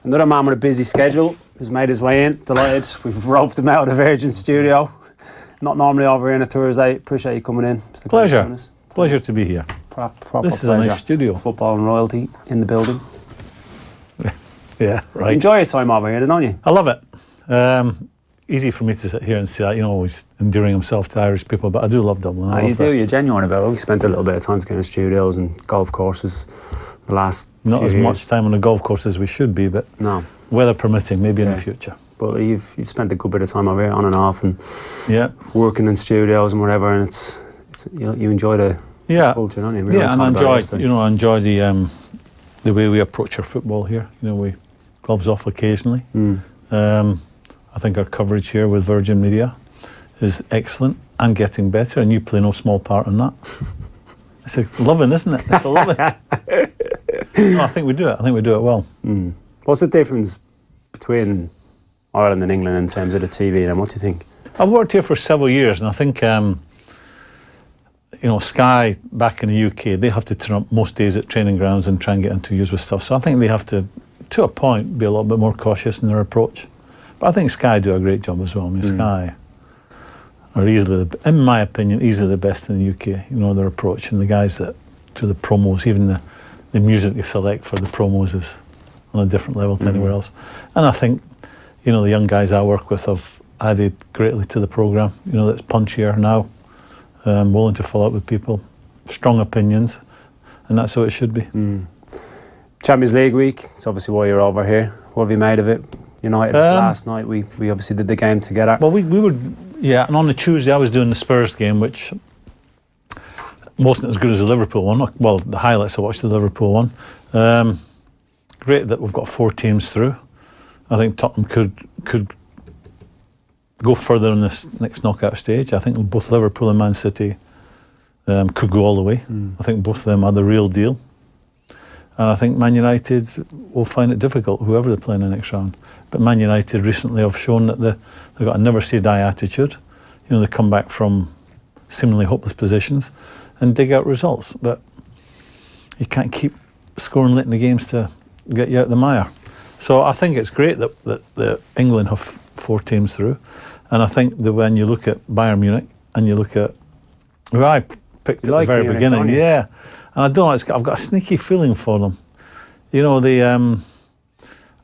Another man with a busy schedule who's made his way in. Delighted. We've roped him out of the Virgin studio. Not normally over here on a Thursday. Appreciate you coming in, Mr. Pleasure. Graeme Souness. Pleasure to be here. Proper this is pleasure. a nice studio. Football and royalty in the building. Yeah, right. Enjoy your time over here, don't you? I love it. Easy for me to sit here and say that, he's endearing himself to Irish people, but I do love Dublin. You do, you're genuine about it. We spent a little bit of time together in studios and golf courses the last Not few as years. much time on the golf course as we should be, but No. weather permitting, maybe in the future. But you've spent a good bit of time over here, on and off, and working in studios and whatever, and it's you enjoy the culture, don't you? And I enjoy the way we approach our football here. We gloves off occasionally. I think our coverage here with Virgin Media is excellent and getting better, and you play no small part in that. It's loving, isn't it? It's loving. No, I think we do it well. What's the difference between Ireland and England in terms of the TV, and what do you think? I've worked here for several years, and I think Sky back in the UK, they have to turn up most days at training grounds and try and get interviews with stuff. So I think they have to a point, be a little bit more cautious in their approach. But I think Sky do a great job as well. I mean, Sky are easily, in my opinion, easily the best in the UK. Their approach, and the guys that do the promos, even the music they select for the promos is on a different level to anywhere else. And I think, the young guys I work with have added greatly to the programme. That's punchier now, willing to follow up with people, strong opinions, and that's how it should be. Champions League week, it's obviously why you're over here. What have you made of it? United last night, we obviously did the game together. Well, we were, and on the Tuesday I was doing the Spurs game, which wasn't as good as the Liverpool one. Well, the highlights, I watched the Liverpool one. Great that we've got 4 teams through. I think Tottenham could go further in this next knockout stage. I think both Liverpool and Man City could go all the way. I think both of them are the real deal. And I think Man United will find it difficult, whoever they play in the next round. But Man United recently have shown that they've got a never-say-die attitude. They come back from seemingly hopeless positions and dig out results. But you can't keep scoring late in the games to get you out of the mire. So I think it's great that England have 4 teams through. And I think that when you look at Bayern Munich and you look at who I picked at the very beginning, and I don't know, I've got a sneaky feeling for them.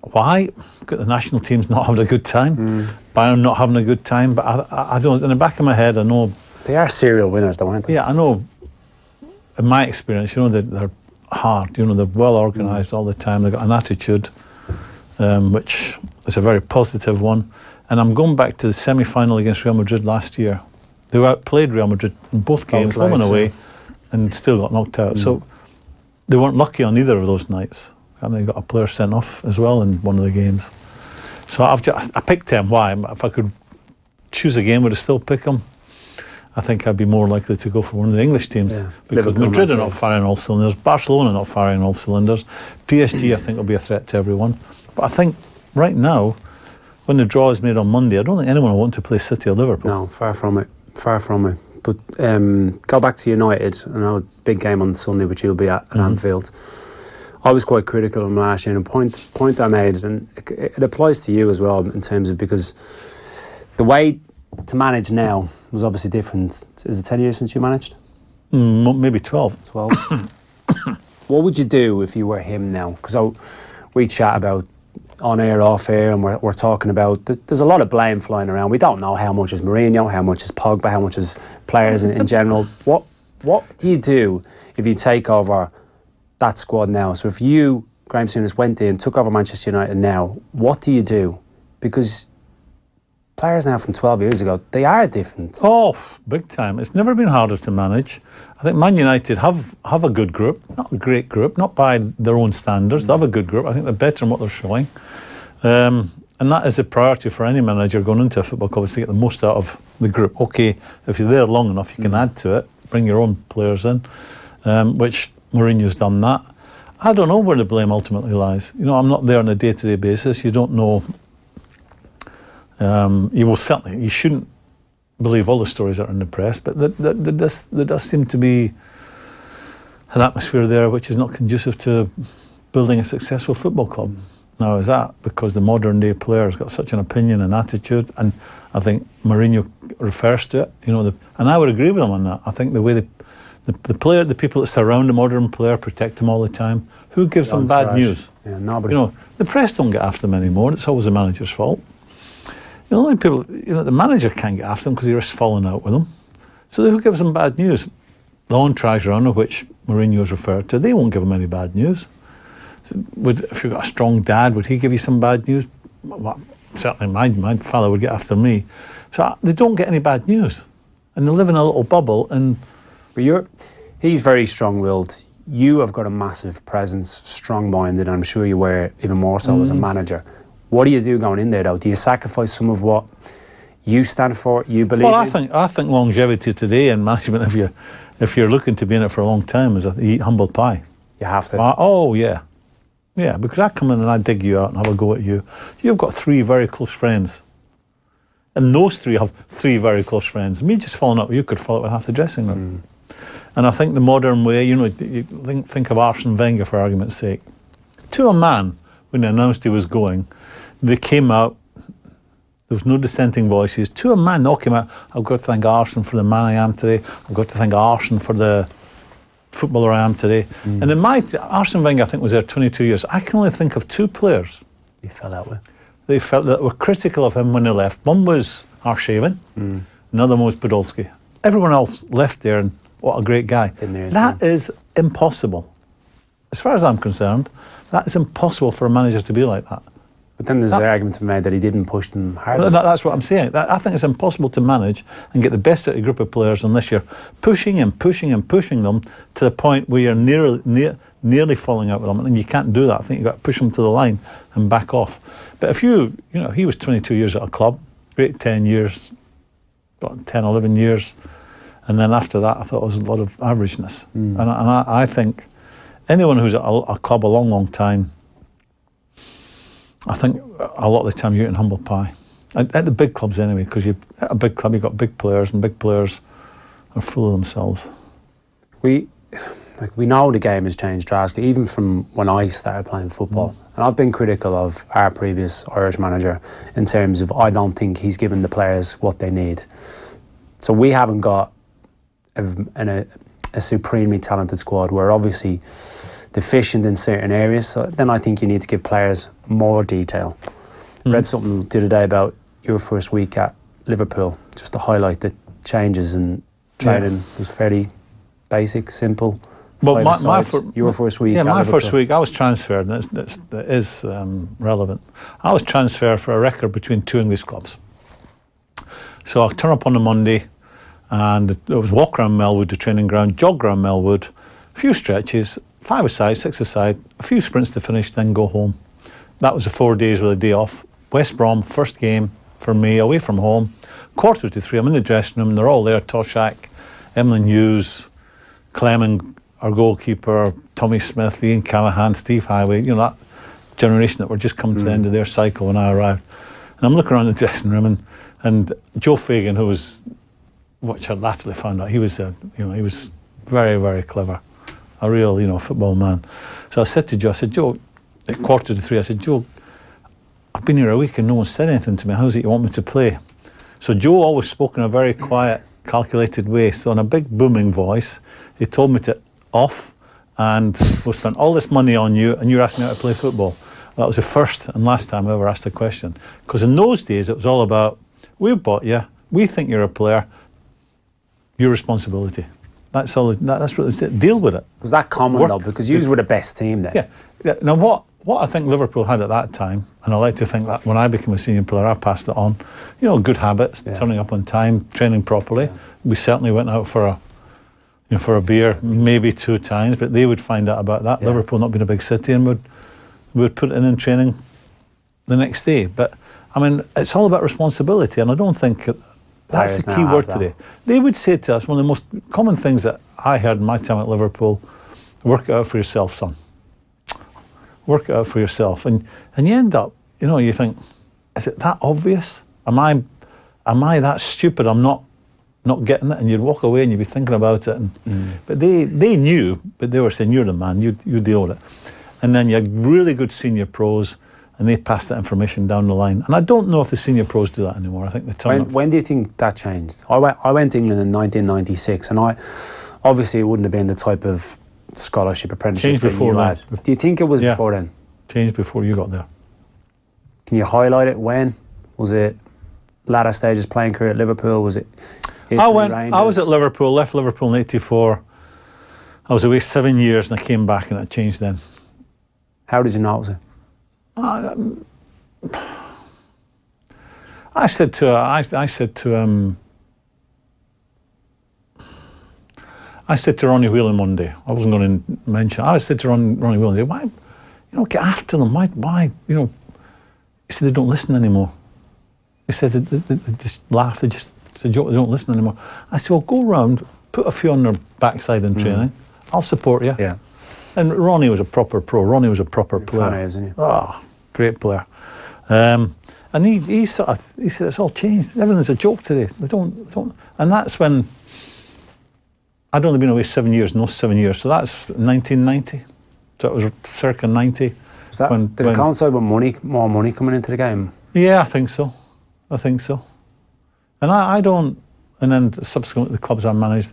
Why? Got the national teams not having a good time, Bayern not having a good time, but I don't. In the back of my head, I know they are serial winners, though, aren't they? Yeah, I know. In my experience, they're hard. They're well organised all the time. They've got an attitude, which is a very positive one. And I'm going back to the semi-final against Real Madrid last year. They outplayed Real Madrid in both games, home and away, and still got knocked out. So they weren't lucky on either of those nights. And they got a player sent off as well in one of the games. So I picked them. Why? If I could choose a game, would I still pick them? I think I'd be more likely to go for one of the English teams, because Liverpool, Madrid are not firing all cylinders, Barcelona not firing all cylinders, PSG I think will be a threat to everyone. But I think right now, when the draw is made on Monday, I don't think anyone will want to play City or Liverpool. No, far from it. But go back to United. I know a big game on Sunday, which you'll be at Anfield. I was quite critical of them last year, and a point I made, and it applies to you as well in terms of, because the way to manage now was obviously different. Is it 10 years since you managed? Maybe 12. 12. What would you do if you were him now? Because we chat about on air, off air, and we're talking about there's a lot of blame flying around. We don't know how much is Mourinho, how much is Pogba, how much is players in general. What do you do if you take over that squad now? So if you, Graeme Souness, went in, took over Manchester United now, what do you do? Because players now from 12 years ago, they are different. Oh, big time. It's never been harder to manage. I think Man United have a good group, not a great group, not by their own standards. They have a good group. I think they're better than what they're showing. And that is a priority for any manager going into a football club, is to get the most out of the group. Okay, if you're there long enough, you can add to it, bring your own players in, which Mourinho's done that. I don't know where the blame ultimately lies. I'm not there on a day-to-day basis. You don't know. You shouldn't believe all the stories that are in the press, but there does seem to be an atmosphere there which is not conducive to building a successful football club. Now, is that because the modern day player's got such an opinion and attitude? And I think Mourinho refers to it, and I would agree with him on that. I think the way the people that surround the modern player protect him all the time. Who gives them bad news? Yeah, nobody. The press don't get after them anymore. It's always the manager's fault. The only people, the manager can't get after them because he risks falling out with them. So who gives them bad news? The entourage around which Mourinho has referred to, they won't give him any bad news. So if you've got a strong dad, would he give you some bad news? Well, certainly my father would get after me. So they don't get any bad news. And they live in a little bubble. But he's very strong-willed. You have got a massive presence, strong-minded, and I'm sure you were even more so as a manager. What do you do going in there, though? Do you sacrifice some of what you stand for, you believe in? I think longevity today in management, if you're looking to be in it for a long time, is eat humble pie. You have to. Yeah, because I come in and I dig you out and have a go at you. You've got 3 very close friends. And those 3 have 3 very close friends. Me just falling out with you could fall out with half the dressing room. And I think the modern way, you think of Arsene Wenger for argument's sake. To a man, when he announced he was going, they came out, there was no dissenting voices. To a man, they came out, I've got to thank Arsene for the man I am today. I've got to thank Arsene for the footballer I am today. And in Arsene Wenger, I think, was there 22 years. I can only think of 2 players He fell out with. They felt that were critical of him when he left. One was Arshavin, another one was Podolski. Everyone else left there, and what a great guy. That is impossible. As far as I'm concerned, that is impossible for a manager to be like that. But then there's the argument to be made that he didn't push them hard. That's what I'm saying. I think it's impossible to manage and get the best out of a group of players unless you're pushing and pushing and pushing them to the point where you're nearly falling out with them, and you can't do that. I think you've got to push them to the line and back off. But if he was 22 years at a club, great 10 years, 10, 11 years, and then after that I thought it was a lot of averageness. And I think anyone who's at a club a long, long time, I think a lot of the time you're eating humble pie. At the big clubs anyway, because at a big club you've got big players, and big players are full of themselves. We know the game has changed drastically, even from when I started playing football. And I've been critical of our previous Irish manager in terms of I don't think he's given the players what they need. So we haven't got a supremely talented squad. We're obviously deficient in certain areas, so then I think you need to give players more detail. I read something the other day about your first week at Liverpool, just to highlight the changes in training was fairly basic, simple. Well, your first week. Yeah, my first week, I was transferred, and that is relevant. I was transferred for a record between 2 English clubs. So I turn up on a Monday, and it was walk around Melwood, the training ground, jog around Melwood, a few stretches, 5 aside, 6 aside, a few sprints to finish, then go home. That was the 4 days with a day off. West Brom, first game for me, away from home. 2:45, I'm in the dressing room, they're all there, Toshak, Emlyn Hughes, Clement, our goalkeeper, Tommy Smith, Ian Callahan, Steve Highway, that generation that were just coming to the end of their cycle when I arrived. And I'm looking around the dressing room, and Joe Fagan, who was, which I latterly found out, he was very, very clever, a real, football man. So I said to Joe, Joe, at 2:45, I said, Joe, I've been here a week and no one said anything to me. How's it you want me to play? So Joe always spoke in a very quiet, calculated way. So in a big booming voice, he told me to off, and we'll spend all this money on you, and you're asking me how to play football. That was the first and last time I ever asked a question. Because in those days, it was all about, we've bought you, we think you're a player, your responsibility. That's all. That's what it is. Deal with it. Was that common though? Because you were the best team then. Yeah. Now what I think Liverpool had at that time, and I like to think that when I became a senior player, I passed it on. Good habits, turning up on time, training properly. We certainly went out for a beer, maybe 2 times, but they would find out about that. Liverpool not being a big city, and would put it in training the next day. But I mean, it's all about responsibility, and I don't think that's the key word today. They would say to us, one of the most common things that I heard in my time at Liverpool, work it out for yourself, son. Work it out for yourself. And you end up, you think, is it that obvious? Am I that stupid? I'm not getting it? And you'd walk away and you'd be thinking about it. But they knew, but they were saying, you're the man, you deal with it. And then you had really good senior pros, and they pass that information down the line. And I don't know if the senior pros do that anymore. I think they turn when do you think that changed? I went to England in 1996, and obviously it wouldn't have been the type of scholarship apprenticeship Changed that before you that. had. Do you think it was Yeah. before then? Changed before you got there. Can you highlight it? When was it? Latter stages playing career at Liverpool? Was it? I was at Liverpool, left Liverpool in '84. I was away 7 years and I came back and it changed then. How did you notice it? I said to Ronnie Whelan one day, I wasn't going to mention, I said to Ronnie Whelan, why, get after them, why, he said they don't listen anymore. He said they just laugh, it's a joke, they don't listen anymore. I said, well, go round, put a few on their backside in training, I'll support you. Yeah. And Ronnie was a proper pro, Ronnie was a proper player. Funny, isn't he? Oh, great player. And he said it's all changed. Everything's a joke today. They don't. And that's when I'd only been away 7 years, no 7 years. So that's 1990. So it was circa 90. Did it coincide with more money coming into the game? Yeah, I think so. And I don't. And then subsequently, the clubs I managed,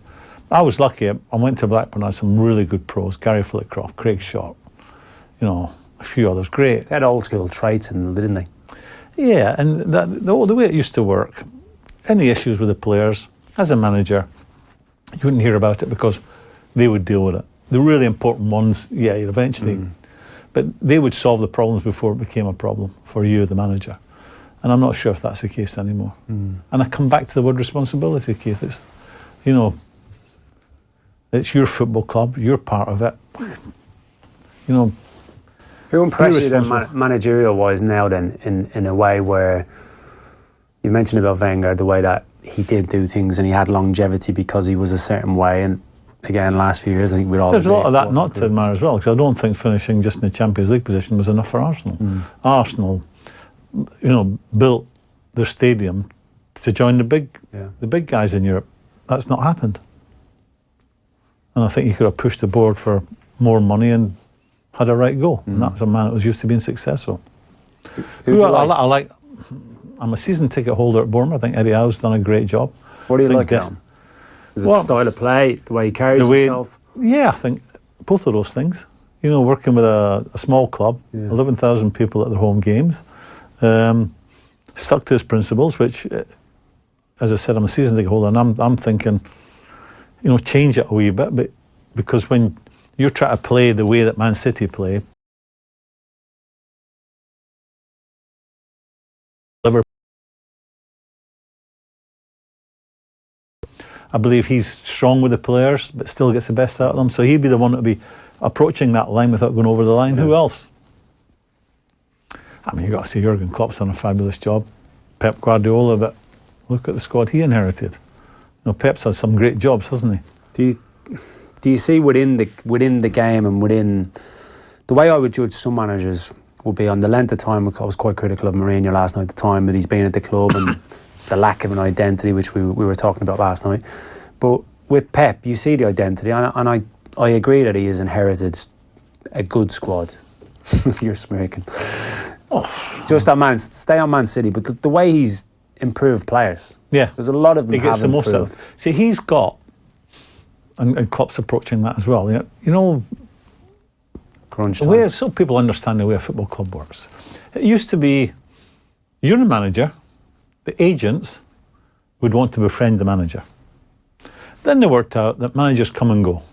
I was lucky. I went to Blackburn. I had some really good pros: Gary Flitcroft, Craig Sharp, a few others. Great. They had old school traits in them, didn't they? Yeah, and the way it used to work, any issues with the players, as a manager, you wouldn't hear about it because they would deal with it. The really important ones, yeah, you'd eventually, but they would solve the problems before it became a problem for you, the manager. And I'm not sure if that's the case anymore. And I come back to the word responsibility, Keith. It's, it's your football club, you're part of it. Who impressed you then, managerial-wise now then, in a way where you mentioned about Wenger, the way that he did do things and he had longevity because he was a certain way, and again, last few years, I think we'd all... There's a lot of that not to admire as well, because I don't think finishing just in the Champions League position was enough for Arsenal. Arsenal, built their stadium to join the big guys in Europe. That's not happened. And I think he could have pushed the board for more money and had a right go. And that was a man that was used to being successful. I'm a season ticket holder at Bournemouth. I think Eddie Howe's done a great job. What do you like now? Is it style of play, the way he carries himself? Yeah, I think both of those things. Working with a small club, 11,000 people at their home games, stuck to his principles, which, as I said, I'm a season ticket holder, and I'm thinking, change it a wee bit, but because when you're trying to play the way that Man City play, Liverpool, I believe he's strong with the players, but still gets the best out of them. So he'd be the one that would be approaching that line without going over the line. Who else? I mean, you've got to say Jurgen Klopp's done a fabulous job. Pep Guardiola, but look at the squad he inherited. Pep's had some great jobs, hasn't he? Do you see within the game and within the way I would judge some managers would be on the length of time? I was quite critical of Mourinho last night at the time that he's been at the club and the lack of an identity, which we were talking about last night. But with Pep, you see the identity, and I agree that he has inherited a good squad. You're smirking. Just that stay on Man City, but the way he's improved players. Yeah, there's a lot of them. He gets the most out of it. See, he's got. And Klopp's approaching that as well. Crunch the time. way so people understand the way a football club works. It used to be, you're the manager, the agents would want to befriend the manager. Then they worked out that managers come and go,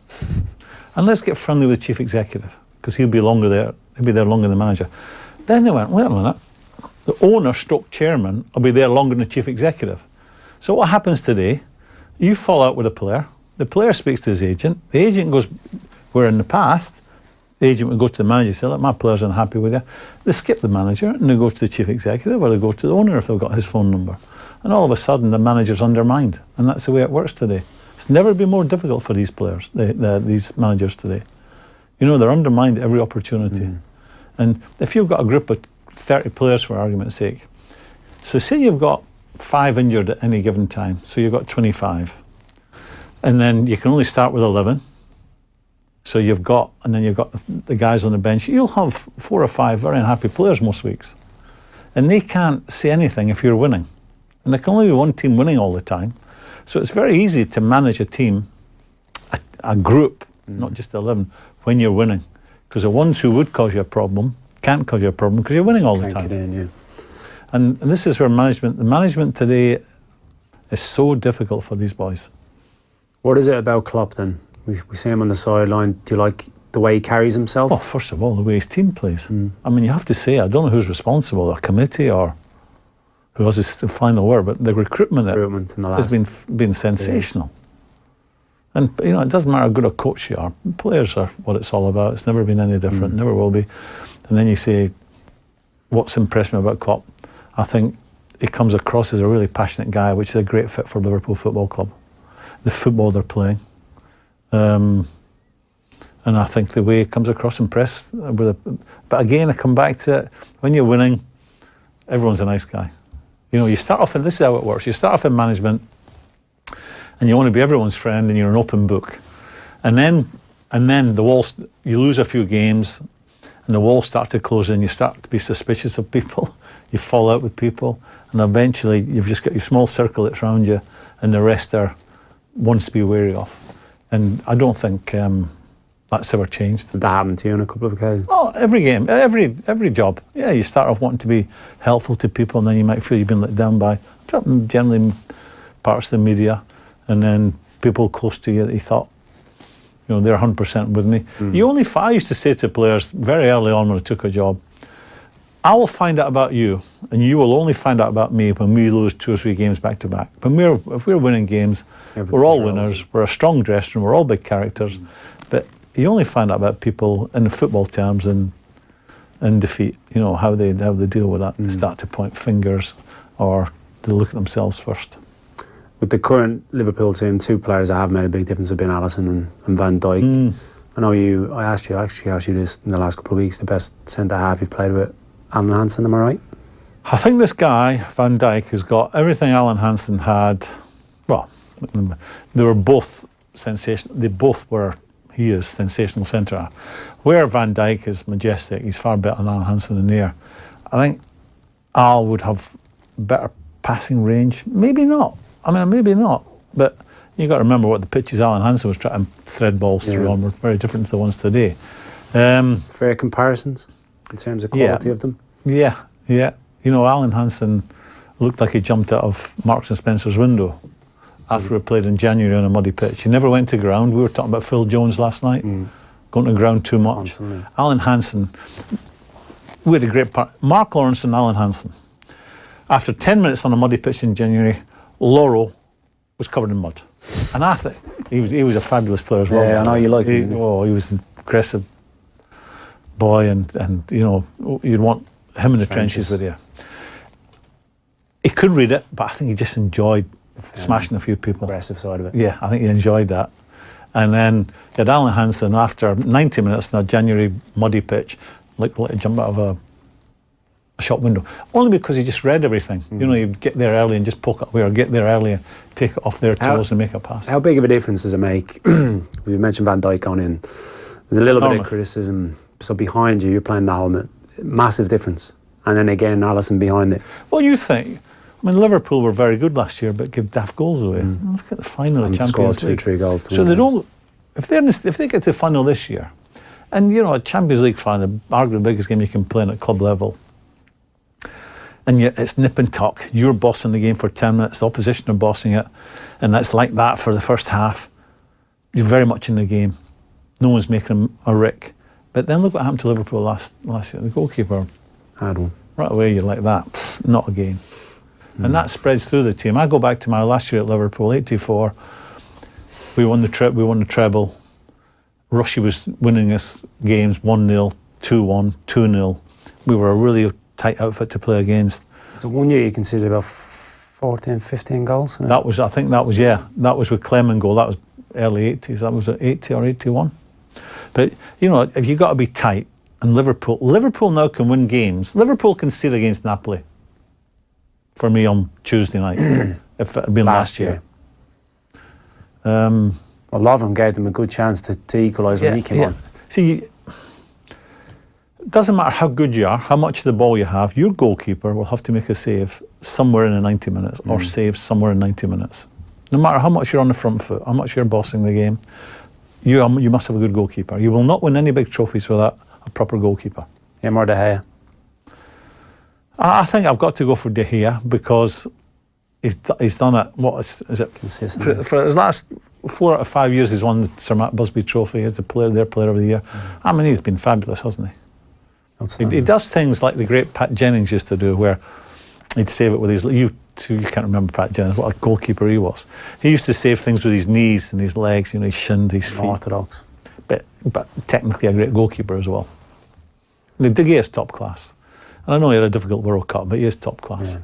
and let's get friendly with the chief executive because he'll be longer there. He'll be there longer than the manager. Then they went, wait a minute, the owner / chairman will be there longer than the chief executive. So what happens today? You fall out with a player. The player speaks to his agent. The agent goes, where in the past, the agent would go to the manager and say, look, my player's unhappy with you. They skip the manager and they go to the chief executive or they go to the owner if they've got his phone number. And all of a sudden, the manager's undermined. And that's the way it works today. It's never been more difficult for these players, these managers today. They're undermined at every opportunity. And if you've got a group of 30 players, for argument's sake, so say you've got 5 injured at any given time, so you've got 25. And then you can only start with 11. So you've got the guys on the bench. You'll have 4 or 5 very unhappy players most weeks. And they can't say anything if you're winning. And there can only be one team winning all the time. So it's very easy to manage a team, a group, not just 11, when you're winning. Because the ones who would cause you a problem can't cause you a problem because you're winning all the time. Get in, yeah. And this is where the management today is so difficult for these boys. What is it about Klopp then? We see him on the sideline. Do you like the way he carries himself? Oh, first of all, the way his team plays. I mean, you have to say, I don't know who's responsible, a committee or who has the final word, but the recruitment in the last has been sensational. And, you know, it doesn't matter how good a coach you are. Players are what it's all about. It's never been any different, never will be. And then you say, what's impressed me about Klopp? I think he comes across as a really passionate guy, which is a great fit for Liverpool Football Club. The football they're playing. And I think the way he comes across impressed with it. But again, I come back to it. When you're winning, everyone's a nice guy. You know, you start off, and this is how it works. You start off in management, and you want to be everyone's friend, and you're an open book. And then the walls, you lose a few games, and the walls start to close in. You start to be suspicious of people. You fall out with people, and eventually you've just got your small circle that's around you, and the rest are ones to be wary of. And I don't think that's ever changed. Did that happen to you on a couple of occasions? Oh, every game, every job. Yeah, you start off wanting to be helpful to people, and then you might feel you've been let down by generally parts of the media, and then people close to you that you thought, you know, they're 100% with me. I used to say to players very early on when I took a job, I will find out about you, and you will only find out about me when we lose 2 or 3 games back to back. If we're winning games, we're all winners. We're a strong dressing room. We're all big characters. But you only find out about people in the football terms and in defeat. You know how they deal with that. They start to point fingers, or they look at themselves first. With the current Liverpool team, 2 players that have made a big difference have been Alisson and Van Dijk. I know I actually asked you this in the last couple of weeks. The best centre half you've played with, Alan Hansen, am I right? I think this guy, Van Dijk, has got everything Alan Hansen had. Well, they were both sensational. He is sensational centre half. Where Van Dijk is majestic, he's far better than Alan Hansen in the air. I think Al would have better passing range. Maybe not. I mean, maybe not. But you got to remember what the pitches Alan Hansen was trying to thread balls through on were very different to the ones today. Fair comparisons in terms of quality of them? Yeah. You know, Alan Hansen looked like he jumped out of Marks and Spencer's window after we played in January on a muddy pitch. He never went to ground. We were talking about Phil Jones last night, going to ground too much. Constantly. Alan Hansen, we had a great part. Mark Lawrence and Alan Hansen. After 10 minutes on a muddy pitch in January, Laurel was covered in mud. And I think he was a fabulous player as well. Yeah, I know you liked him. He was an aggressive boy, and you know, you'd want him in the trenches with you. He could read it, but I think he just enjoyed smashing a few people. Aggressive side of it. Yeah, I think he enjoyed that. And then you had Alan Hansen after 90 minutes on a January muddy pitch, like a jump out of a shop window. Only because he just read everything. You know, you'd get there early and just poke it away, or get there early and take it off their toes and make a pass. How big of a difference does it make? We mentioned Van Dijk going in. There's a little bit of criticism. So behind you, you're playing the helmet. Massive difference. And then again, Alisson behind it. Well, you think? I mean, Liverpool were very good last year, but give daft goals away. Look at the final of Champions League. 2-3 goals. So they don't. If they get to the final this year, and you know, a Champions League final, arguably the biggest game you can play at club level, and it's nip and tuck. You're bossing the game for 10 minutes. The opposition are bossing it, and that's like that for the first half. You're very much in the game. No one's making a rick. But then look what happened to Liverpool last year. The goalkeeper had one. Right away, you're like that. Pfft, not again. And that spreads through the team. I go back to my last year at Liverpool, 84. We won the treble. Rushy was winning us games 1-0, 2-1, 2-0. We were a really tight outfit to play against. So one year you conceded about 14, 15 goals? That was with Clem and goal. That was early 80s. That was at 80 or 81. But, you know, if you've got to be tight, and Liverpool now can win games. Liverpool conceded against Napoli for me on Tuesday night, if it had been last year. A lot of them gave them a good chance to equalise when he came on. See, it doesn't matter how good you are, how much of the ball you have, your goalkeeper will have to make a save somewhere in the 90 minutes or save somewhere in 90 minutes. No matter how much you're on the front foot, how much you're bossing the game, you must have a good goalkeeper. You will not win any big trophies without a proper goalkeeper. Him or De Gea? I think I've got to go for De Gea because he's done it. What is it? Consistently. For his last 4 out of 5 years, he's won the Sir Matt Busby Trophy as their player of the year. I mean, he's been fabulous, hasn't he? He does things like the great Pat Jennings used to do, where he'd save it with his. You can't remember Pat Jennings, what a goalkeeper he was. He used to save things with his knees and his legs, his shin, his feet. Orthodox. But technically a great goalkeeper as well. De Gea is top class. And I know he had a difficult World Cup, but he is top class. Yeah.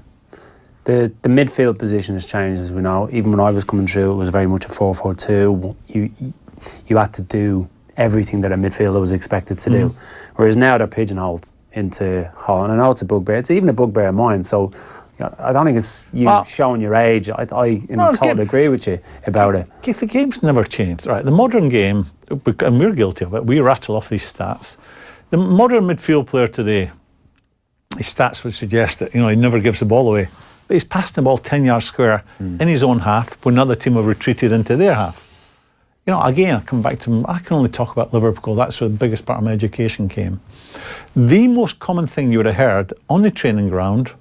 The midfield position has changed, as we know. Even when I was coming through, it was very much a 4-4-2. You had to do everything that a midfielder was expected to do. Whereas now they're pigeonholed into Holland. I know it's a bugbear. It's even a bugbear of mine. So I don't think it's you showing your age. I totally agree with you about it. The game's never changed. Right, the modern game, and we're guilty of it, we rattle off these stats. The modern midfield player today, his stats would suggest that he never gives the ball away. But he's passed the ball 10 yards square in his own half when another team have retreated into their half. Again, I come back to, I can only talk about Liverpool. That's where the biggest part of my education came. The most common thing you would have heard on the training ground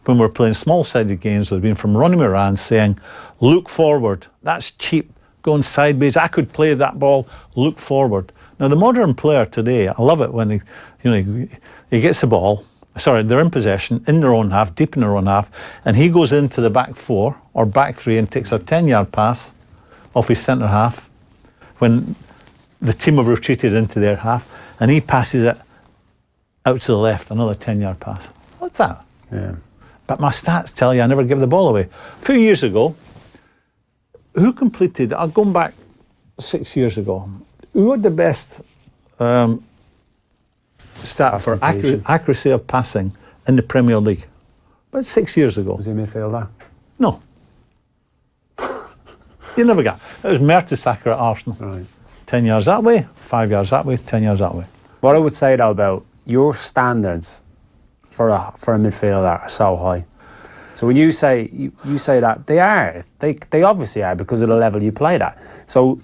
when we're playing small-sided games would have been from Ronnie Moran saying, look forward, that's cheap, going sideways, I could play that ball, look forward. Now, the modern player today, I love it when he gets the ball, they're in possession, in their own half, deep in their own half, and he goes into the back 4 or back 3 and takes a 10-yard pass off his centre half when the team have retreated into their half, and he passes it out to the left, another 10-yard pass. What's that? Yeah. But my stats tell you I never give the ball away. A few years ago, who completed, I'll go back 6 years ago, who had the best stat for accuracy of passing in the Premier League? About 6 years ago. Was he a midfielder? No. You never got. It was Mertesacker at Arsenal. Right. 10 yards that way, 5 yards that way, 10 yards that way. What I would say though about your standards for a midfielder are so high. So when you say that, they obviously are because of the level you played at. So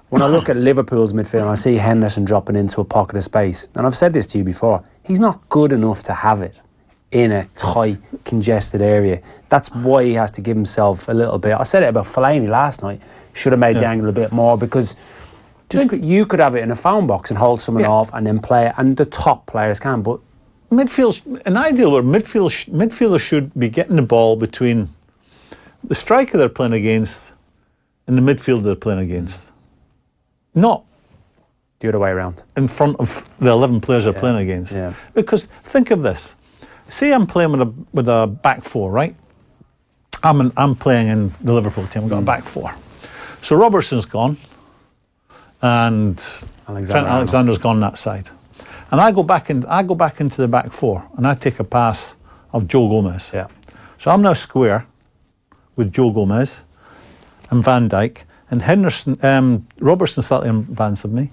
when I look at Liverpool's midfield and I see Henderson dropping into a pocket of space, and I've said this to you before, he's not good enough to have it in a tight, congested area. That's why he has to give himself a little bit. I said it about Fellaini last night. Should have made the angle a bit more because you could have it in a phone box and hold someone off and then play it, and the top players can. But midfield, an ideal where midfielders should be getting the ball between the striker they're playing against and the midfielder they're playing against. Not the other way around. In front of the 11 players they're playing against. Yeah. Because think of this. Say I'm playing with a back 4, right? I'm playing in the Liverpool team. I've got a back 4. So Robertson's gone and Trent Alexander's gone that side. And I go back into the back 4 and I take a pass of Joe Gomez. Yeah. So I'm now square with Joe Gomez and Van Dijk, and Henderson, Robertson slightly in advance of me,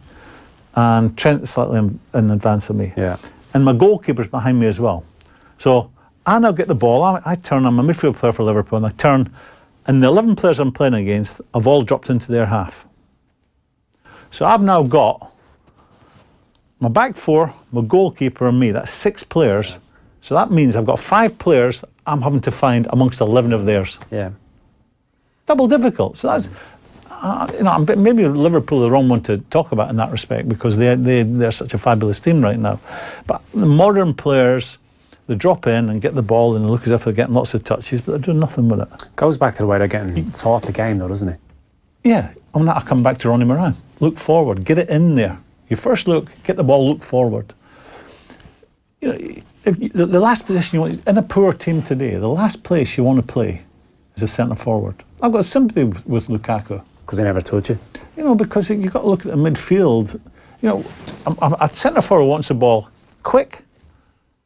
and Trent slightly in advance of me. Yeah. And my goalkeeper's behind me as well. So I now get the ball, I turn, I'm a midfield player for Liverpool, and I turn, and the 11 players I'm playing against have all dropped into their half. So I've now got my back 4, my goalkeeper and me, that's 6 players. So that means I've got 5 players I'm having to find amongst 11 of theirs. Yeah. Double difficult. So that's, maybe Liverpool are the wrong one to talk about in that respect because they're such a fabulous team right now. But the modern players, they drop in and get the ball and they look as if they're getting lots of touches, but they're doing nothing with it. Goes back to the way they're getting taught the game though, doesn't it? Yeah. I come back to Ronnie Moran. Look forward, get it in there. You first look, get the ball, look forward. If the last position you want, in a poor team today, the last place you want to play is a centre forward. I've got sympathy with Lukaku. Because they never touch it. Because you've got to look at the midfield. A centre forward wants the ball quick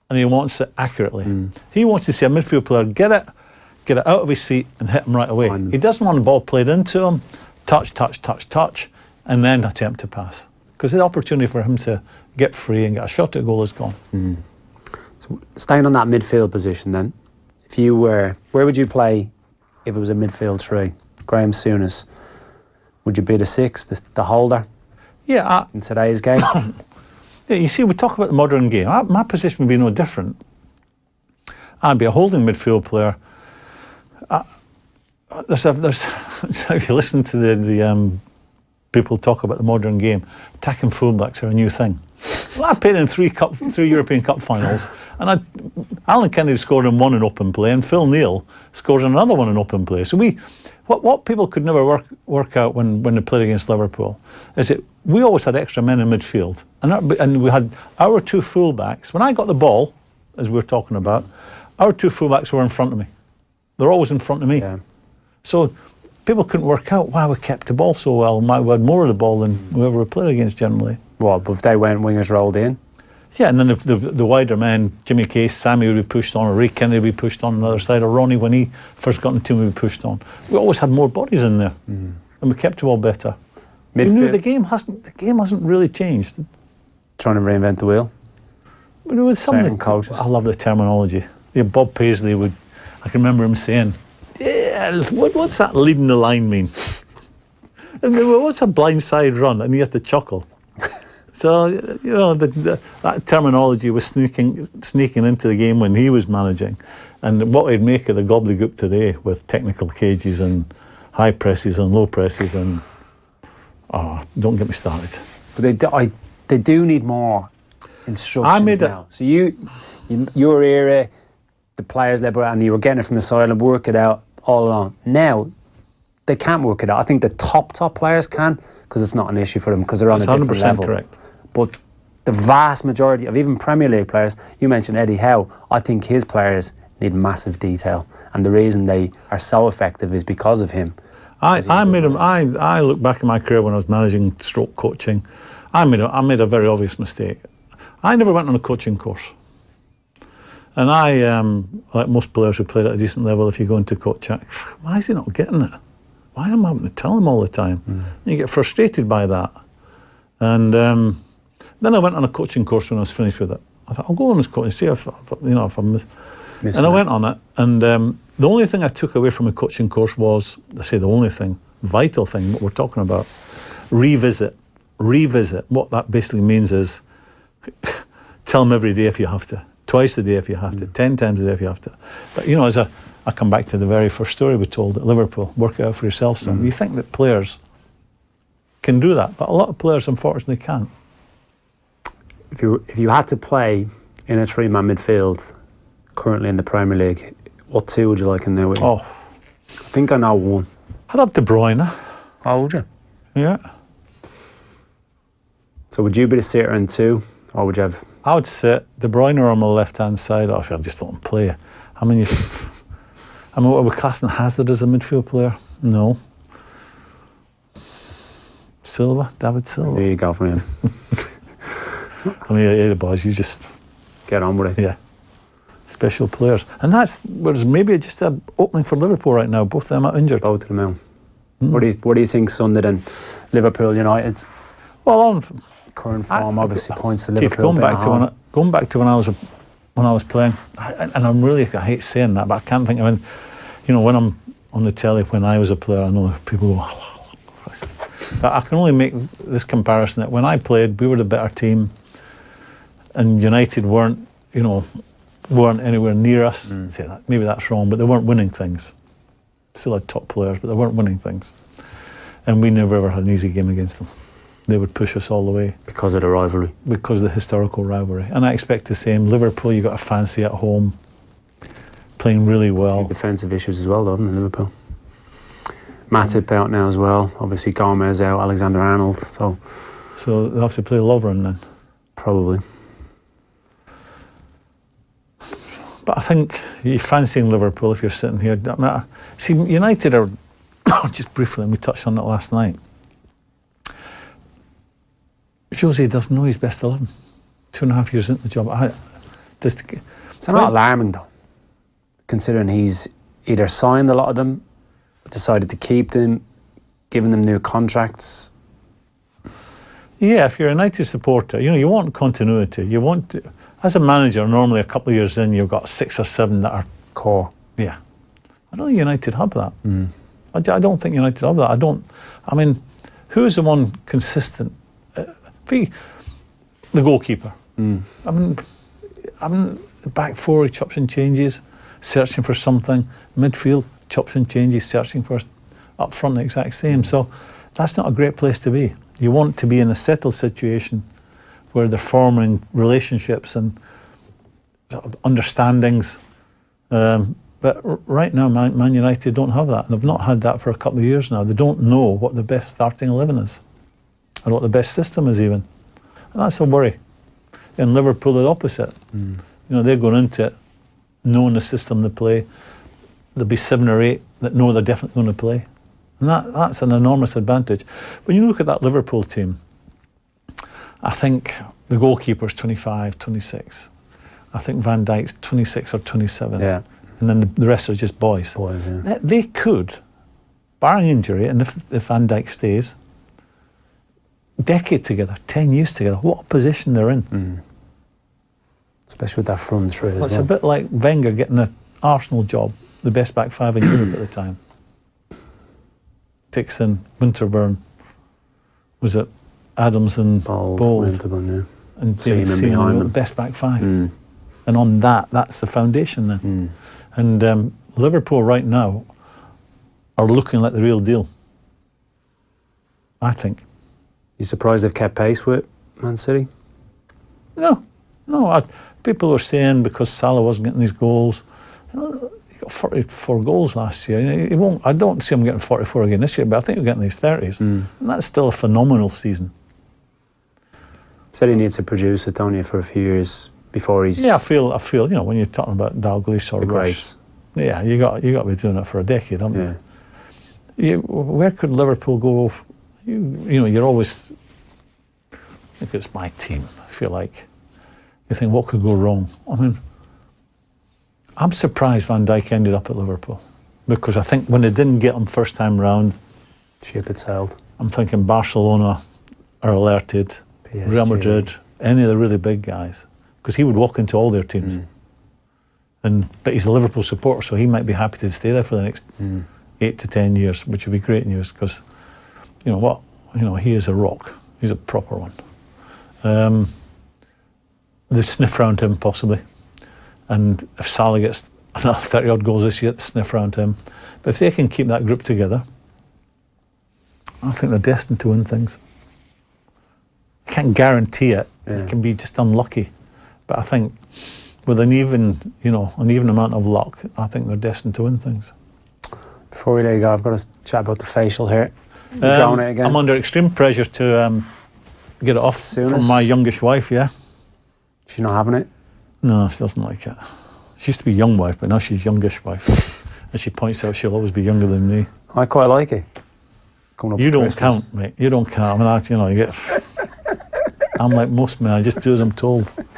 and he wants it accurately. He wants to see a midfield player get it out of his feet and hit him right away. He doesn't want the ball played into him, touch, and then attempt to pass. Because the opportunity for him to get free and get a shot at goal is gone. So staying on that midfield position then, if you were, where would you play if it was a midfield three? Graeme Souness, would you be the six, the holder? Yeah. In today's game? Yeah, you see, we talk about the modern game. My position would be no different. I'd be a holding midfield player. If you listen to the people talk about the modern game, attacking fullbacks are a new thing. Well, I played in three European Cup finals, and Alan Kennedy scored in one in open play, and Phil Neal scores in another one in open play. So what people could never work out when they played against Liverpool is that we always had extra men in midfield, and we had our two fullbacks. When I got the ball, as we were talking about, our two fullbacks were in front of me. They're always in front of me. Yeah. So people couldn't work out why we kept the ball so well, and why we had more of the ball than whoever we played against generally. Well, but if they went wingers rolled in? Yeah, and then the wider men, Jimmy Case, Sammy would be pushed on, or Ray Kennedy would be pushed on the other side, or Ronnie, when he first got in the team, would be pushed on. We always had more bodies in there, and we kept the ball better. We knew the game hasn't really changed. Trying to reinvent the wheel? But with some of the coaches. I love the terminology. Yeah, Bob Paisley I can remember him saying, yeah, what's that leading the line mean? And what's a blindside run? And you have to chuckle. So, you know, that terminology was sneaking into the game when he was managing. And what he'd make of the gobbledygook today with technical cages and high presses and low presses and, don't get me started. But they do need more instructions now. So your era, the players and you were getting it from the side and work it out all along. Now, they can't work it out. I think the top players can, because it's not an issue for them, because they're on a different level. Correct. But the vast majority of even Premier League players, you mentioned Eddie Howe, I think his players need massive detail, and the reason they are so effective is because of him. I look back at my career when I was managing stroke coaching. I made a very obvious mistake. I never went on a coaching course. And I, like most players who played at a decent level, if you go into coaching, why is he not getting it? Why am I having to tell him all the time? And you get frustrated by that. And then I went on a coaching course when I was finished with it. I thought, I'll go on this coaching, see if I'm and I went on it. And the only thing I took away from a coaching course was, the only thing, vital thing, what we're talking about, revisit. What that basically means is, tell them every day if you have to. Twice a day if you have to, 10 times a day if you have to. But you know, I come back to the very first story we told at Liverpool, work it out for yourself, son. You think that players can do that, but a lot of players unfortunately can't. If you had to play in a three-man midfield currently in the Premier League, what two would you like in there with you? I think I know one. I'd have De Bruyne. Oh, would you? Yeah. So would you be the sitter in two, or would you have... I would sit De Bruyne on my left-hand side. I just don't play. I mean, what are we classing Hazard as a midfield player? No. David Silva. There you go for him. I mean, the boys, you just... Get on with it. Yeah. Special players. And whereas maybe just an opening for Liverpool right now. Both of them are injured. Both of them out. What do you think Sunday and Liverpool United? Well, current form obviously points to Liverpool. Going back to when I was playing, and I hate saying that, but I can't think of when I'm on the telly when I was a player, I know people go, but I can only make this comparison that when I played, we were the better team, and United weren't anywhere near us. Maybe that's wrong, but they weren't winning things. Still had top players, but they weren't winning things, and we never ever had an easy game against them. They would push us all the way. Because of the rivalry? Because of the historical rivalry. And I expect the same. Liverpool, you got a fancy at home, playing really well. A few defensive issues as well, though, in Liverpool. Matip out now as well. Obviously, Gomez out, Alexander-Arnold. So they'll have to play Lovren then? Probably. But I think you're fancying Liverpool if you're sitting here. See, United are, just briefly, and we touched on it last night, Jose doesn't know his best 11. 2.5 years into the job. It's not alarming though, considering he's either signed a lot of them, decided to keep them, giving them new contracts? Yeah, if you're a United supporter, you want continuity. You want to, as a manager, normally a couple of years in, you've got 6 or 7 that are Core. Yeah. I don't think United have that. I don't think United have that. I mean, who's the one consistent? The goalkeeper. I mean, the back four, he chops and changes, searching for something. Midfield, chops and changes, searching for up front, the exact same. So that's not a great place to be. You want to be in a settled situation where they're forming relationships and sort of understandings. But right now, Man United don't have that. And they've not had that for a couple of years now. They don't know what the best starting 11 is, or what the best system is even. And that's a worry. In Liverpool, the opposite. They're going into it knowing the system they play. There'll be 7 or 8 that know they're definitely going to play. And that's an enormous advantage. When you look at that Liverpool team, I think the goalkeeper's 25, 26. I think Van Dijk's 26 or 27. Yeah. And then the rest are just boys. Yeah. They could, barring injury, and if Van Dijk stays, decade together, 10 years together, what a position they're in. Especially with that front three as well. It's a bit like Wenger getting an Arsenal job, the best back 5 in Europe at the time. Dixon, Winterburn, was it Adams and Bold, Winterburn, yeah. and Seaman behind them. Best back 5. And on that's the foundation then. And Liverpool right now are looking like the real deal, I think. You surprised they've kept pace with Man City? No. People were saying because Salah wasn't getting these goals. He got 44 goals last year. He won't. I don't see him getting 44 again this year, but I think he'll get in his 30s. And that's still a phenomenal season. Said he needs to produce it, don't you, for a few years before he's... Yeah, I feel. When you're talking about Dalglish or the Rush, greats. yeah, you got to be doing it for a decade, haven't you? Where could Liverpool go? You're always. I think it's my team. I feel like you think what could go wrong. I mean, I'm surprised Van Dijk ended up at Liverpool because I think when they didn't get him first time round, ship had sailed. I'm thinking Barcelona are alerted, PSG. Real Madrid, any of the really big guys, because he would walk into all their teams. But he's a Liverpool supporter, so he might be happy to stay there for the next 8 to 10 years, which would be great news because, he is a rock. He's a proper one. They sniff round him possibly, and if Salah gets another 30 odd goals this year, they sniff round him. But if they can keep that group together, I think they're destined to win things. I can't guarantee it. Yeah. It can be just unlucky, but I think with an even amount of luck, I think they're destined to win things. Before we let you go, I've got to chat about the facial here. You're going it again. I'm under extreme pressure to get it off from my youngish wife. Yeah. She's not having it? No, she doesn't like it. She used to be young wife, but now she's youngish wife. And she points out she'll always be younger than me. I quite like it. Coming up You to don't Christmas. count, mate. You don't count. I mean, you get. I'm like most men. I just do as I'm told.